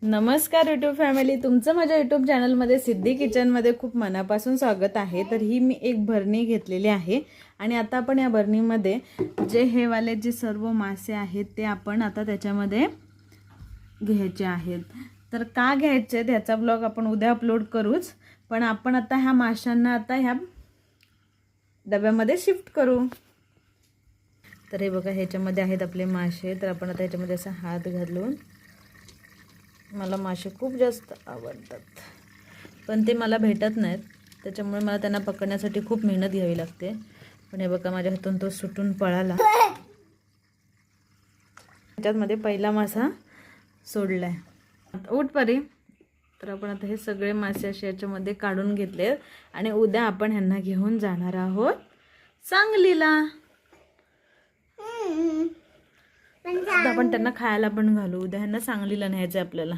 नमस्कार YouTube family, तुमचं माझ्या यूट्यूब चॅनलमध्ये सिद्धी किचनमध्ये खूप मनापासून स्वागत आहे। तर ही मी एक भरणी घेतलेली आहे आणि आता आपण या भरणीमध्ये जे हे वाले जे सर्व मासे आहेत ते आपण आता त्याच्यामध्ये घ्यायचे आहेत। तर का घ्यायचे त्याचा ब्लॉग आपण उद्या अपलोड करूच, पण आपण आता ह्या माशांना आता ह्या डब्यामध्ये शिफ्ट करू। तर हे बघा, ह्याच्यामध्ये आहेत आपले मासे। तर आपण आता ह्याच्यामध्ये असा हात घालून, मला मासे खूप जास्त आवडतात पण ते मला भेटत नाहीत, त्याच्यामुळे मला त्यांना पकडण्यासाठी खूप मेहनत घ्यावी लागते। पण हे बघा, माझ्या हातून तो सुटून पळाला। त्याच्यामध्ये पहिला मासा सोडलाय। उठ परी। तर आपण आता हे सगळे मासे असे याच्यामध्ये काढून घेतले आणि उद्या आपण ह्यांना घेऊन जाणार आहोत सांगलीला। आता आपण त्यांना खायला पण घालू। उद्या ह्यांना सांगलीला न्यायचं आपल्याला।